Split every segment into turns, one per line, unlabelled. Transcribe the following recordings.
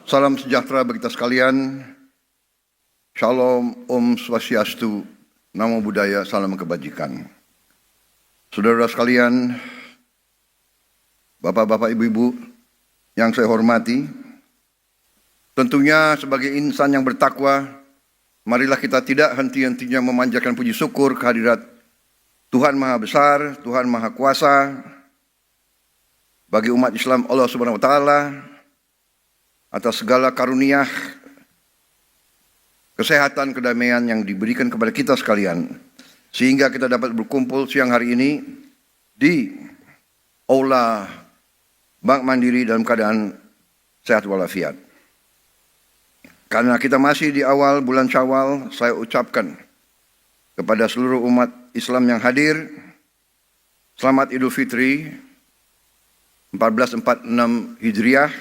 salam sejahtera bagi kita sekalian. Shalom, Om Swastiastu, Namo Buddhaya, salam kebajikan. Saudara sekalian, Bapak-bapak, Ibu-ibu yang saya hormati, tentunya sebagai insan yang bertakwa, marilah kita tidak henti-hentinya memanjatkan puji syukur kehadirat Tuhan Maha Besar, Tuhan Maha Kuasa, bagi umat Islam Allah Subhanahu wa Ta'ala, atas segala karunia, kesehatan, kedamaian yang diberikan kepada kita sekalian, sehingga kita dapat berkumpul siang hari ini di Aula Bank Mandiri dalam keadaan sehat walafiat. Karena kita masih di awal bulan Syawal, saya ucapkan kepada seluruh umat Islam yang hadir, selamat Idul Fitri 1446 Hijriah.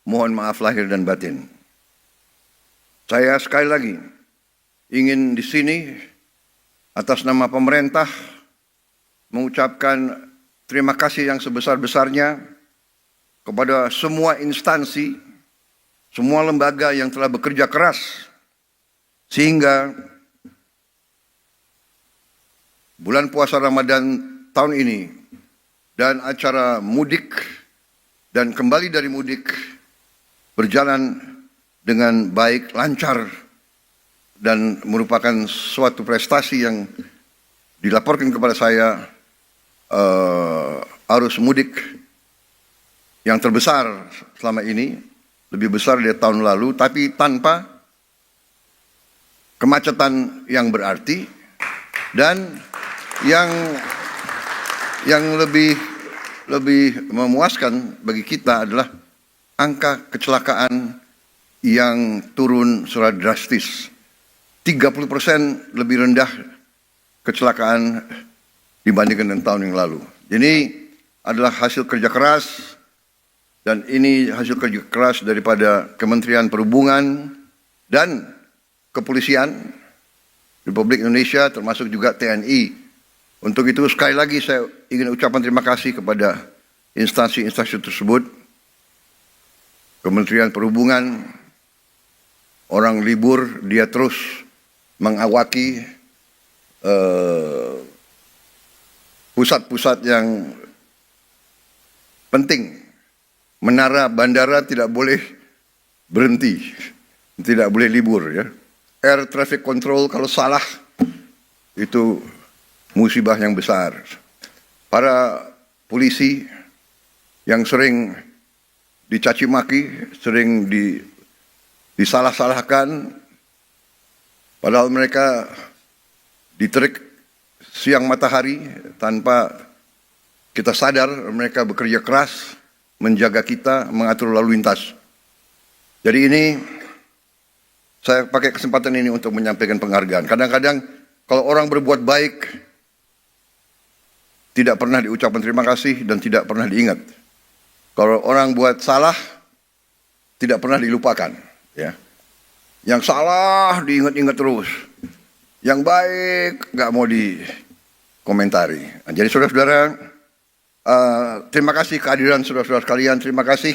Mohon maaf lahir dan batin. Saya sekali lagi ingin di sini atas nama pemerintah mengucapkan terima kasih yang sebesar-besarnya kepada semua instansi, semua lembaga yang telah bekerja keras sehingga bulan puasa Ramadan tahun ini dan acara mudik dan kembali dari mudik berjalan dengan baik, lancar, dan merupakan suatu prestasi yang dilaporkan kepada saya, arus mudik yang terbesar selama ini, lebih besar dari tahun lalu, tapi tanpa kemacetan yang berarti, dan yang lebih memuaskan bagi kita adalah angka kecelakaan yang turun secara drastis. 30% lebih rendah kecelakaan dibandingkan dengan tahun yang lalu. Ini adalah hasil kerja keras, dan ini hasil kerja keras daripada Kementerian Perhubungan dan Kepolisian Republik Indonesia, termasuk juga TNI. Untuk itu sekali lagi saya ingin ucapkan terima kasih kepada instansi-instansi tersebut. Kementerian Perhubungan, orang libur dia terus mengawaki pusat-pusat yang penting. Menara bandara tidak boleh berhenti, tidak boleh libur ya. Air traffic control kalau salah itu musibah yang besar. Para polisi yang sering dicaci maki, sering disalah-salahkan, padahal mereka diterik siang matahari tanpa kita sadar. Mereka bekerja keras menjaga kita, mengatur lalu lintas. Jadi ini saya pakai kesempatan ini untuk menyampaikan penghargaan. Kadang-kadang kalau orang berbuat baik tidak pernah diucapkan terima kasih dan tidak pernah diingat. Kalau orang buat salah, tidak pernah dilupakan. Ya. Yang salah diingat-ingat terus. Yang baik nggak mau dikomentari. Nah, jadi saudara-saudara, terima kasih kehadiran saudara-saudara sekalian. Terima kasih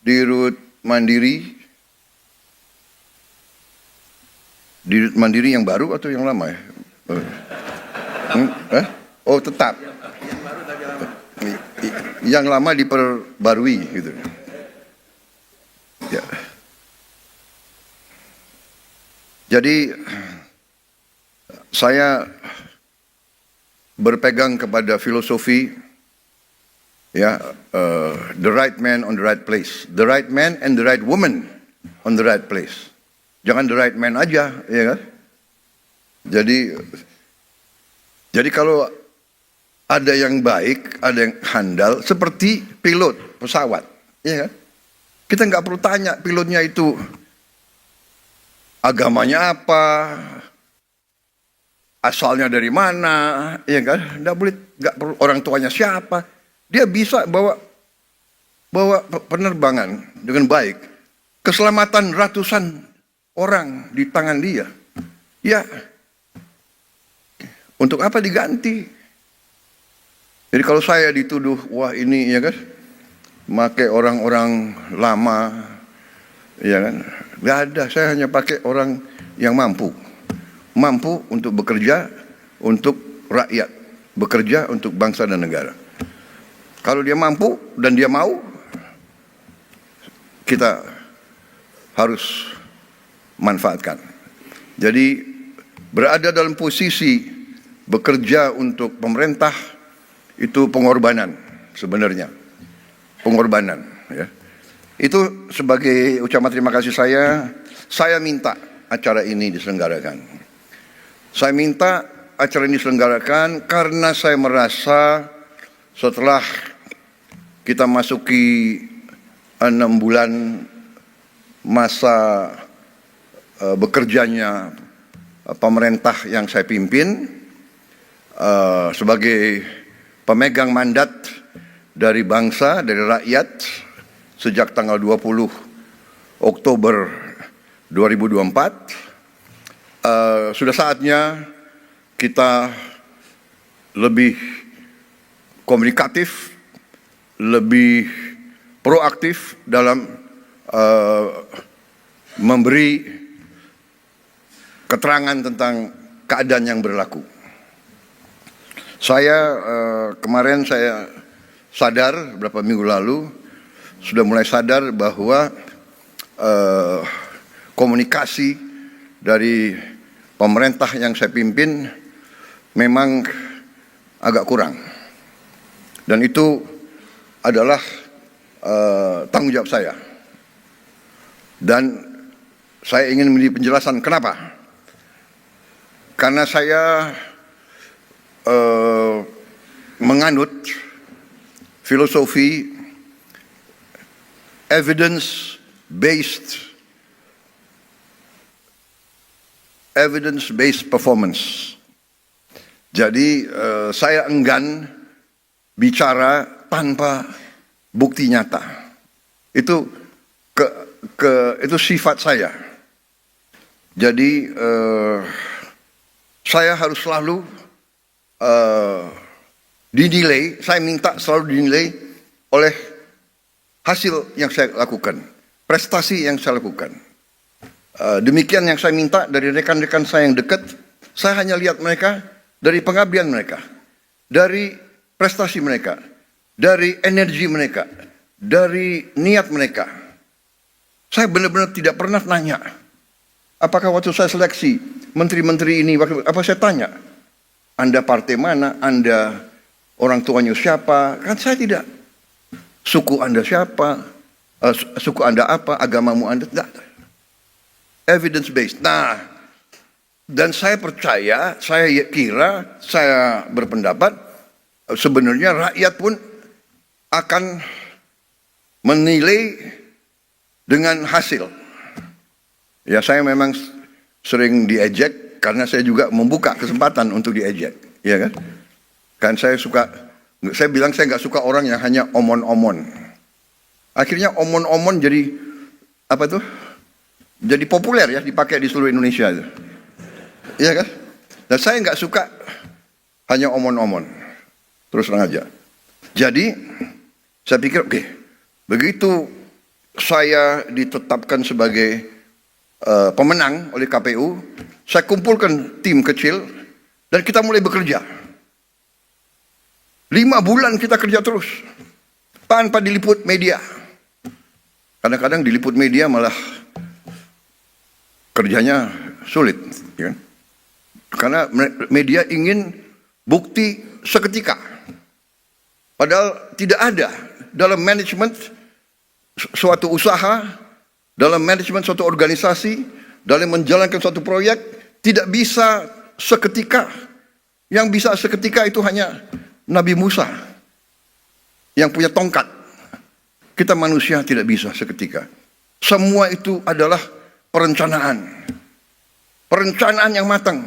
Dirut Mandiri. Dirut Mandiri yang baru atau yang lama ya? Oh tetap. Yang lama diperbarui gitu. Ya. Jadi saya berpegang kepada filosofi ya, the right man on the right place, the right man and the right woman on the right place. Jangan the right man aja, ya kan? Jadi kalau ada yang baik, ada yang handal, seperti pilot pesawat, ya kan? Kita nggak perlu tanya pilotnya itu agamanya apa, asalnya dari mana, ya kan? Nggak perlu orang tuanya siapa, dia bisa bawa penerbangan dengan baik. Keselamatan ratusan orang di tangan dia, ya untuk apa diganti? Jadi kalau saya dituduh, wah ini ya kan, pakai orang-orang lama, Ya kan? Nggak ada, saya hanya pakai orang yang mampu. Mampu untuk bekerja untuk rakyat, bekerja untuk bangsa dan negara. Kalau dia mampu dan dia mau, kita harus manfaatkan. Jadi berada dalam posisi bekerja untuk pemerintah itu pengorbanan sebenarnya. Pengorbanan, ya. Itu sebagai ucapan terima kasih saya minta acara ini diselenggarakan. Saya minta acara ini diselenggarakan karena saya merasa setelah kita masuki 6 bulan masa bekerjanya pemerintah yang saya pimpin sebagai pemegang mandat dari bangsa, dari rakyat sejak tanggal 20 Oktober 2024, sudah saatnya kita lebih komunikatif, lebih proaktif dalam memberi keterangan tentang keadaan yang berlaku. Kemarin saya sadar beberapa minggu lalu sudah mulai sadar bahwa komunikasi dari pemerintah yang saya pimpin memang agak kurang, dan itu adalah tanggung jawab saya, dan saya ingin memberi penjelasan kenapa. Karena saya menganut filosofi evidence-based performance. Jadi saya enggan bicara tanpa bukti nyata. Itu itu sifat saya. Jadi saya harus selalu dinilai. Saya minta selalu dinilai oleh hasil yang saya lakukan, prestasi yang saya lakukan. Demikian yang saya minta dari rekan-rekan saya yang dekat. Saya hanya lihat mereka dari pengabdian mereka, dari prestasi mereka, dari energi mereka, dari niat mereka. Saya benar-benar tidak pernah nanya, apakah waktu saya seleksi menteri-menteri ini, apa saya tanya, Anda partai mana, Anda orang tuanya siapa? Kan saya tidak. Suku Anda siapa, suku Anda apa, agamamu Anda, tidak. Evidence based. Nah, dan saya percaya, saya kira, saya berpendapat sebenarnya rakyat pun akan menilai dengan hasil. Ya, saya memang sering diejek karena saya juga membuka kesempatan untuk diejek, ya kan? Kan saya bilang saya nggak suka orang yang hanya omon-omon. Akhirnya omon-omon jadi apa tuh? Jadi populer ya, dipakai di seluruh Indonesia itu. Iya kan? Dan saya nggak suka hanya omon-omon. Terus terang aja. Jadi saya pikir oke, begitu saya ditetapkan sebagai pemenang oleh KPU, saya kumpulkan tim kecil dan kita mulai bekerja. 5 bulan kita kerja terus tanpa diliput media. Kadang-kadang diliput media malah kerjanya sulit, ya. Karena media ingin bukti seketika. Padahal tidak ada dalam manajemen suatu usaha, dalam manajemen suatu organisasi, dalam menjalankan suatu proyek, tidak bisa seketika. Yang bisa seketika itu hanya Nabi Musa yang punya tongkat. Kita manusia tidak bisa seketika. Semua itu adalah perencanaan. Perencanaan yang matang.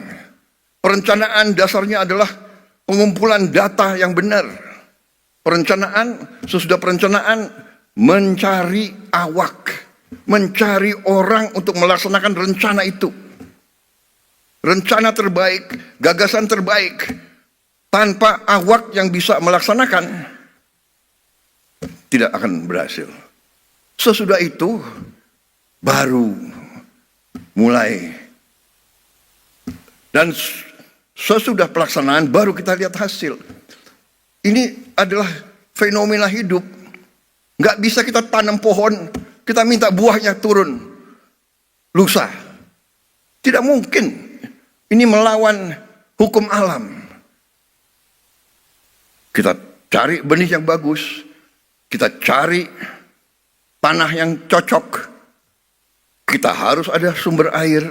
Perencanaan dasarnya adalah pengumpulan data yang benar. Perencanaan, sesudah perencanaan mencari awak, mencari orang untuk melaksanakan rencana itu. Rencana terbaik, gagasan terbaik, tanpa awak yang bisa melaksanakan, tidak akan berhasil. Sesudah itu, baru mulai. Dan sesudah pelaksanaan baru kita lihat hasil. Ini adalah fenomena hidup. Nggak bisa kita tanam pohon, kita minta buahnya turun lusa. Tidak mungkin. Ini melawan hukum alam. Kita cari benih yang bagus, kita cari tanah yang cocok, kita harus ada sumber air,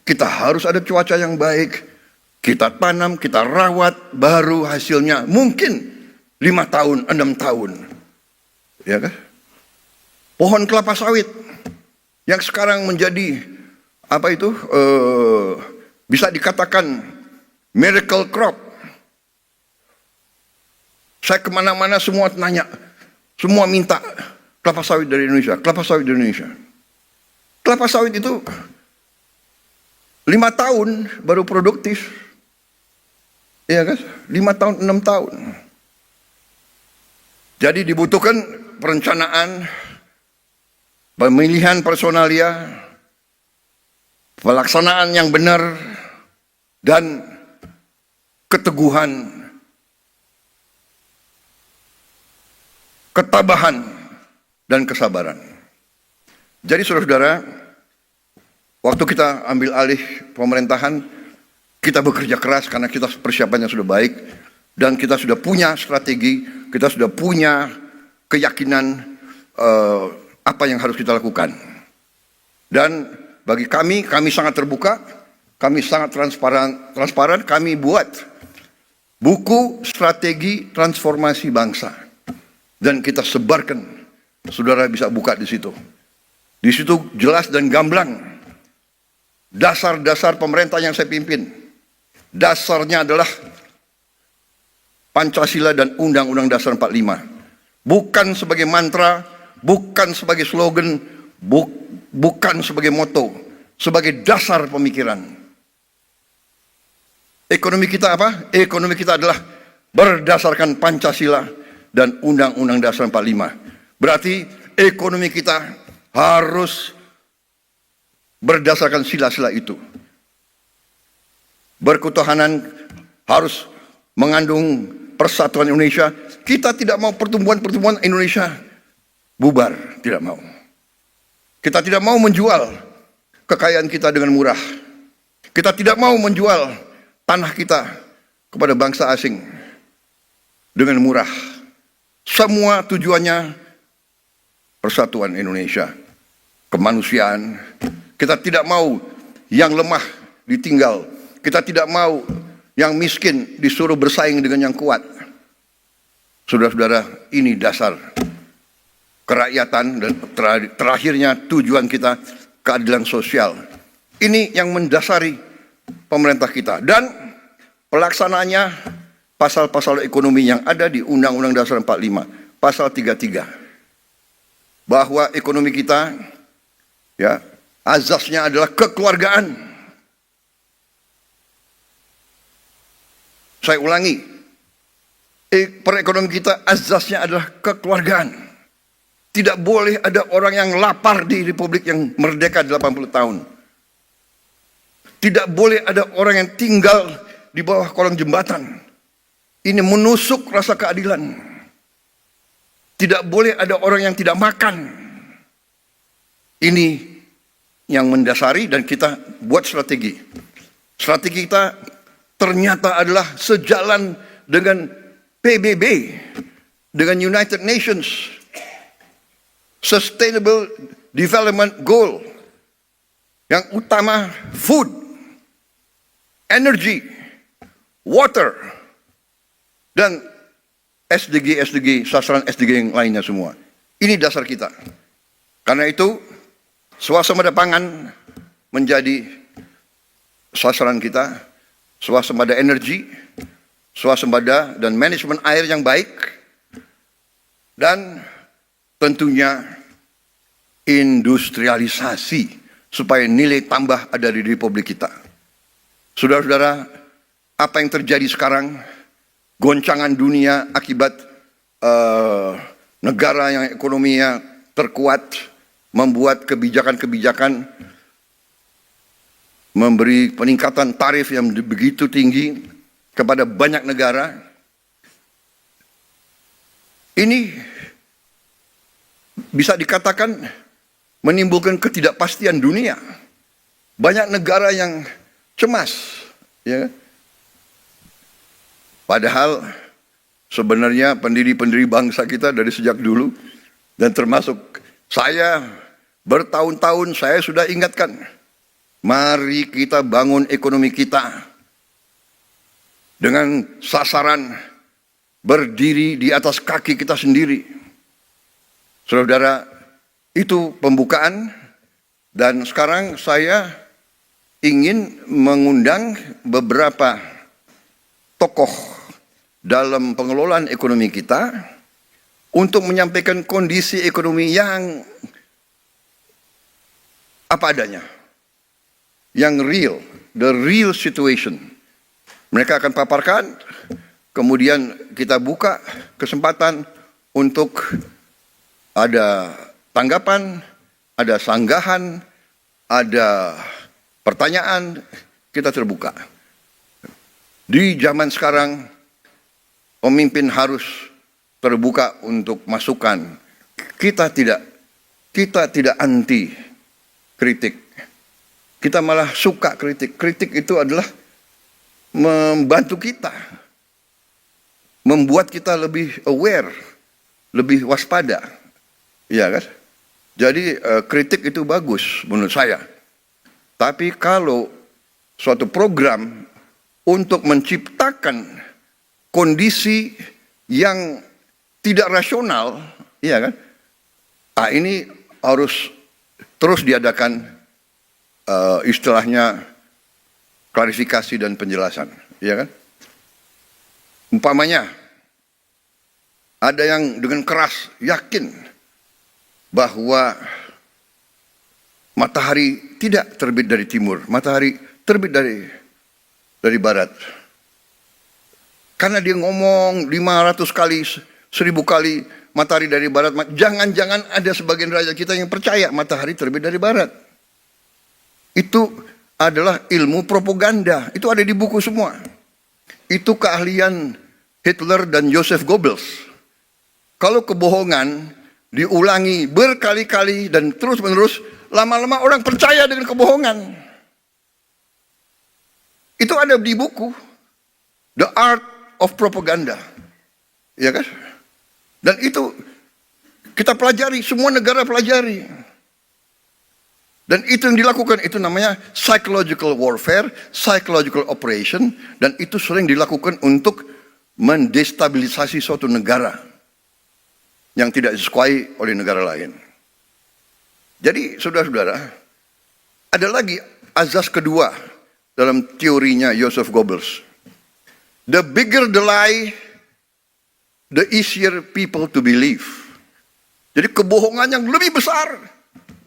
kita harus ada cuaca yang baik, kita tanam, kita rawat, baru hasilnya mungkin 5 tahun, 6 tahun. Ya kan? Pohon kelapa sawit yang sekarang menjadi bisa dikatakan miracle crop. Saya kemana-mana semua nanya, semua minta kelapa sawit dari Indonesia, kelapa sawit dari Indonesia. Kelapa sawit itu 5 tahun baru produktif. Iya kan? 5 tahun, 6 tahun. Jadi dibutuhkan perencanaan, pemilihan personalia, pelaksanaan yang benar, dan keteguhan, ketabahan, dan kesabaran. Jadi saudara-saudara, waktu kita ambil alih pemerintahan, kita bekerja keras karena kita persiapannya sudah baik, dan kita sudah punya strategi, kita sudah punya keyakinan apa yang harus kita lakukan. Dan bagi kami sangat terbuka, kami sangat transparan, kami buat buku strategi transformasi bangsa. Dan kita sebarkan, saudara bisa buka di situ. Di situ jelas dan gamblang dasar-dasar pemerintah yang saya pimpin. Dasarnya adalah Pancasila dan Undang-Undang Dasar 45. Bukan sebagai mantra, bukan sebagai slogan, bukan sebagai moto, sebagai dasar pemikiran. Ekonomi kita apa? Ekonomi kita adalah berdasarkan Pancasila dan Undang-Undang Dasar 45. Berarti ekonomi kita harus berdasarkan sila-sila itu. Berketuhanan harus mengandung persatuan Indonesia. Kita tidak mau pertumbuhan Indonesia bubar, tidak mau. Kita tidak mau menjual kekayaan kita dengan murah. Kita tidak mau menjual tanah kita kepada bangsa asing dengan murah. Semua tujuannya persatuan Indonesia, kemanusiaan. Kita tidak mau yang lemah ditinggal. Kita tidak mau yang miskin disuruh bersaing dengan yang kuat. Saudara-saudara, ini dasar kerakyatan dan terakhirnya tujuan kita keadilan sosial. Ini yang mendasari pemerintah kita. Dan pelaksanaannya pasal-pasal ekonomi yang ada di Undang-Undang Dasar 45, pasal 33. Bahwa ekonomi kita ya azasnya adalah kekeluargaan. Saya ulangi, perekonomian kita azasnya adalah kekeluargaan. Tidak boleh ada orang yang lapar di Republik yang merdeka 80 tahun. Tidak boleh ada orang yang tinggal di bawah kolong jembatan. Ini menusuk rasa keadilan. Tidak boleh ada orang yang tidak makan. Ini yang mendasari dan kita buat strategi. Strategi kita ternyata adalah sejalan dengan PBB, dengan United Nations Sustainable Development Goal. Yang utama food, energy, water, dan SDG, sasaran SDG yang lainnya semua. Ini dasar kita. Karena itu, swasembada pangan menjadi sasaran kita, swasembada energi, swasembada dan manajemen air yang baik, dan tentunya industrialisasi supaya nilai tambah ada di Republik kita. Saudara-saudara, apa yang terjadi sekarang, goncangan dunia akibat negara yang ekonominya terkuat, membuat kebijakan-kebijakan, memberi peningkatan tarif yang begitu tinggi kepada banyak negara. Ini bisa dikatakan menimbulkan ketidakpastian dunia. Banyak negara yang cemas, ya. Padahal sebenarnya pendiri-pendiri bangsa kita dari sejak dulu, dan termasuk saya, bertahun-tahun saya sudah ingatkan, mari kita bangun ekonomi kita dengan sasaran berdiri di atas kaki kita sendiri. Saudara, itu pembukaan, dan sekarang saya ingin mengundang beberapa tokoh dalam pengelolaan ekonomi kita untuk menyampaikan kondisi ekonomi yang apa adanya, yang real, the real situation. Mereka akan paparkan, kemudian kita buka kesempatan untuk ada tanggapan, ada sanggahan, ada pertanyaan, kita terbuka. Di zaman sekarang, pemimpin harus terbuka untuk masukan. Kita tidak anti kritik. Kita malah suka kritik. Kritik itu adalah membantu kita, membuat kita lebih aware, lebih waspada. Iya kan? Jadi kritik itu bagus menurut saya. Tapi kalau suatu program untuk menciptakan kondisi yang tidak rasional, iya kan? Nah, ini harus terus diadakan istilahnya klarifikasi dan penjelasan, iya kan? Umpamanya ada yang dengan keras yakin bahwa matahari tidak terbit dari timur, matahari terbit dari barat. Karena dia ngomong 500 kali, 1000 kali matahari dari barat, jangan-jangan ada sebagian rakyat kita yang percaya matahari terbit dari barat. Itu adalah ilmu propaganda, itu ada di buku semua. Itu keahlian Hitler dan Joseph Goebbels. Kalau kebohongan diulangi berkali-kali dan terus-menerus, lama-lama orang percaya dengan kebohongan. Itu ada di buku The Art of Propaganda, ya kan? Dan itu kita pelajari, semua negara pelajari. Dan itu yang dilakukan, itu namanya psychological warfare, psychological operation, dan itu sering dilakukan untuk mendestabilisasi suatu negara yang tidak disukai oleh negara lain. Jadi saudara-saudara, ada lagi azas kedua dalam teorinya Joseph Goebbels. The bigger the lie, the easier people to believe. Jadi kebohongan yang lebih besar,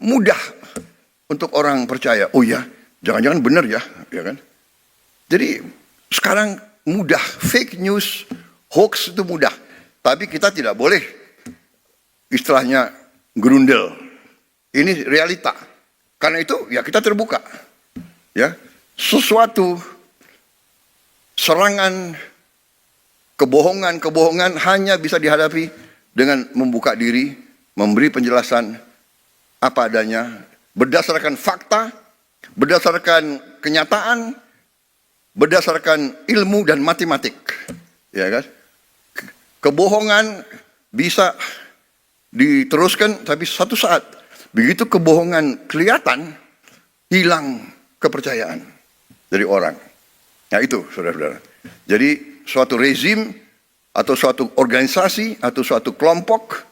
mudah untuk orang percaya. Oh ya, jangan-jangan benar ya, ya kan? Jadi sekarang mudah, fake news, hoax itu mudah. Tapi kita tidak boleh istilahnya gerundel. Ini realita. Karena itu ya kita terbuka. Ya, sesuatu serangan kebohongan hanya bisa dihadapi dengan membuka diri, memberi penjelasan apa adanya, berdasarkan fakta, berdasarkan kenyataan, berdasarkan ilmu dan matematik. Ya kan? Kebohongan bisa diteruskan, tapi satu saat begitu kebohongan kelihatan, hilang kepercayaan dari orang. Nah itu saudara-saudara. Jadi suatu rezim atau suatu organisasi atau suatu kelompok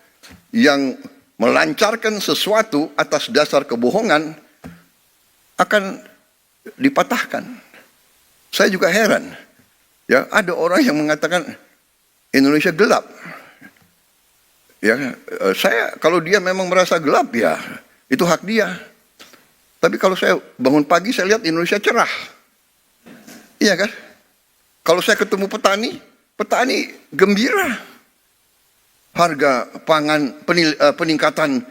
yang melancarkan sesuatu atas dasar kebohongan akan dipatahkan. Saya juga heran. Ya, ada orang yang mengatakan Indonesia gelap. Ya, saya kalau dia memang merasa gelap ya itu hak dia. Tapi kalau saya bangun pagi saya lihat Indonesia cerah. Iya kan? Kalau saya ketemu petani gembira. Harga pangan, peningkatan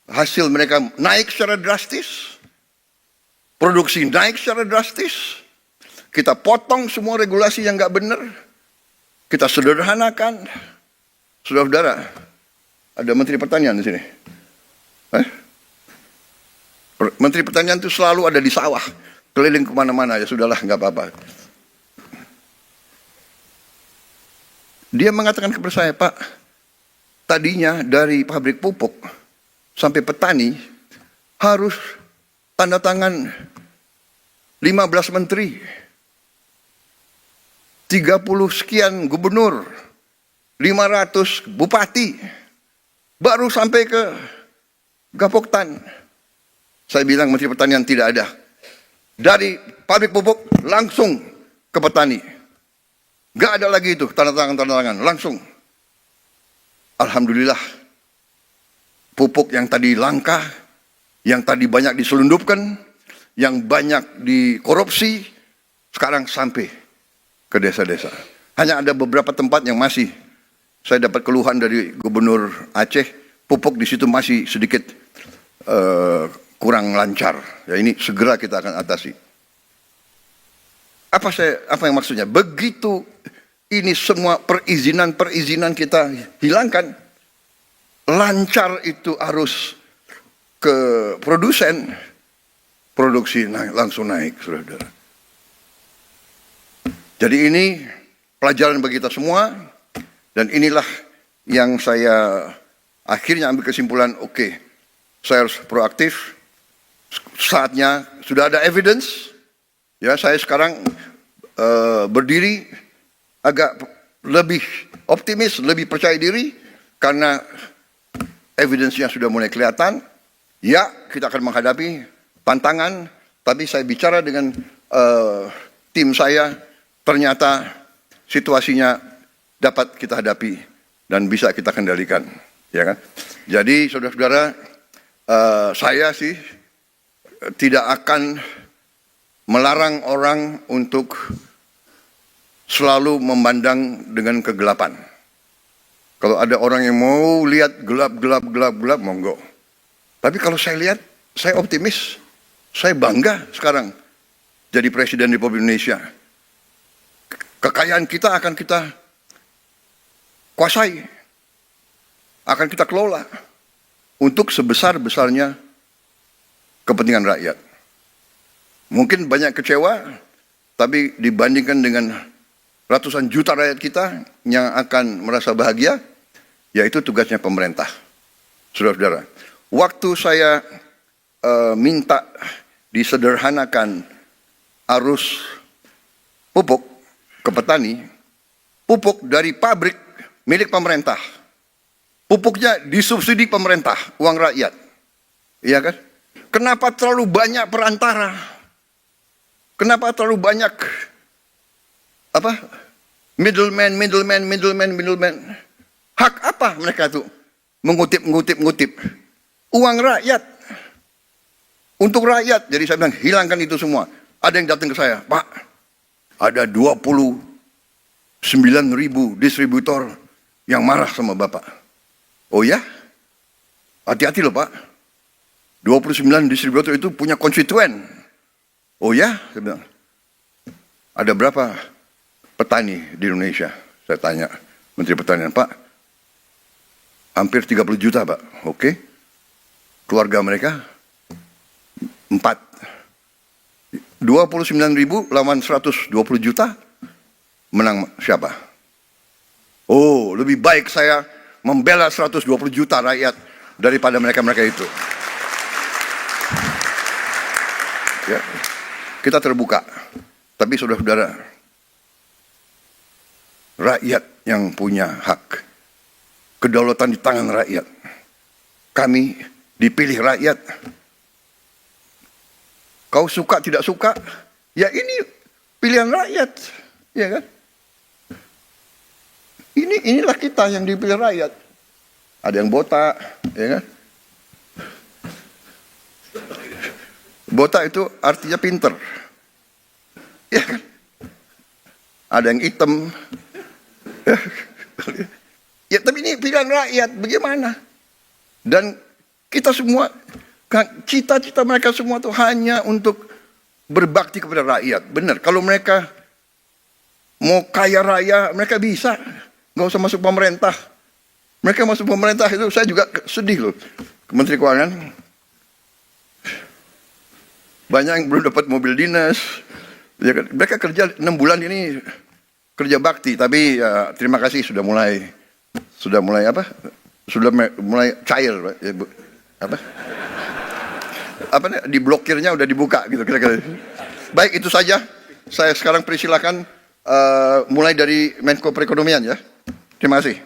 hasil mereka naik secara drastis, produksi naik secara drastis, kita potong semua regulasi yang nggak benar, kita sederhanakan. Saudara-saudara, ada Menteri Pertanian di sini. Menteri Pertanian itu selalu ada di sawah, keliling kemana-mana, ya sudahlah, nggak apa-apa. Dia mengatakan kepada saya, Pak, tadinya dari pabrik pupuk sampai petani harus tanda tangan 15 menteri, 30 sekian gubernur, 500 bupati, baru sampai ke Gapoktan. Saya bilang Menteri Pertanian tidak ada. Dari pabrik pupuk langsung ke petani. Gak ada lagi itu tanda tangan, langsung. Alhamdulillah, pupuk yang tadi langka, yang tadi banyak diselundupkan, yang banyak dikorupsi, sekarang sampai ke desa-desa. Hanya ada beberapa tempat yang masih, saya dapat keluhan dari Gubernur Aceh, pupuk di situ masih sedikit kurang lancar. Ya, ini segera kita akan atasi. Apa yang maksudnya? Begitu ini semua perizinan kita hilangkan, lancar itu arus ke produsen, produksi langsung naik, saudara. Jadi ini pelajaran bagi kita semua, dan inilah yang saya akhirnya ambil kesimpulan, oke, saya harus proaktif. Saatnya sudah ada evidence, ya saya sekarang berdiri agak lebih optimis, lebih percaya diri karena evidence-nya sudah mulai kelihatan. Ya, kita akan menghadapi tantangan, tapi saya bicara dengan tim saya, ternyata situasinya dapat kita hadapi dan bisa kita kendalikan, ya kan? Jadi saudara-saudara, saya sih tidak akan melarang orang untuk selalu memandang dengan kegelapan. Kalau ada orang yang mau lihat gelap, monggo. Tapi kalau saya lihat, saya optimis, saya bangga sekarang jadi Presiden Republik Indonesia. Kekayaan kita akan kita kuasai, akan kita kelola untuk sebesar-besarnya kepentingan rakyat. Mungkin banyak kecewa, tapi dibandingkan dengan ratusan juta rakyat kita yang akan merasa bahagia, yaitu tugasnya pemerintah. Saudara-saudara, waktu saya minta disederhanakan arus pupuk ke petani, pupuk dari pabrik milik pemerintah, pupuknya disubsidi pemerintah, uang rakyat, iya kan? Kenapa terlalu banyak perantara? Kenapa terlalu banyak middleman? Hak apa mereka tuh mengutip uang rakyat untuk rakyat? Jadi saya bilang hilangkan itu semua. Ada yang datang ke saya, Pak, ada 29.000 distributor yang marah sama Bapak. Oh ya? Hati-hati loh Pak. 29 distributor itu punya konstituen. Oh ya? Saya bilang. Ada berapa petani di Indonesia? Saya tanya Menteri Pertanian, Pak, hampir 30 juta Pak. Oke. Keluarga mereka 4. 29.000 lawan 120 juta, menang siapa? Oh, lebih baik saya membela 120 juta rakyat daripada mereka-mereka itu. Ya, kita terbuka. Tapi saudara-saudara, rakyat yang punya hak, kedaulatan di tangan rakyat. Kami dipilih rakyat. Kau suka tidak suka, ya ini pilihan rakyat, ya kan? Inilah kita yang dipilih rakyat. Ada yang botak, ya kan? Botak itu artinya pinter, ya kan? Ada yang hitam, ya tapi ini pilihan rakyat, bagaimana? Dan Kita semua, cita-cita mereka semua tuh hanya untuk berbakti kepada rakyat. Benar, kalau mereka mau kaya raya, mereka bisa. Nggak usah masuk pemerintah. Mereka masuk pemerintah itu, saya juga sedih loh. Menteri Keuangan, banyak yang belum dapat mobil dinas. Ya, mereka kerja 6 bulan ini kerja bakti, tapi ya, terima kasih sudah mulai apa? Sudah mulai cair, ya, Bu. Apa nih, diblokirnya udah dibuka gitu kira-kira. Baik, itu saja. Saya sekarang persilakan mulai dari Menko Perekonomian ya. Terima kasih.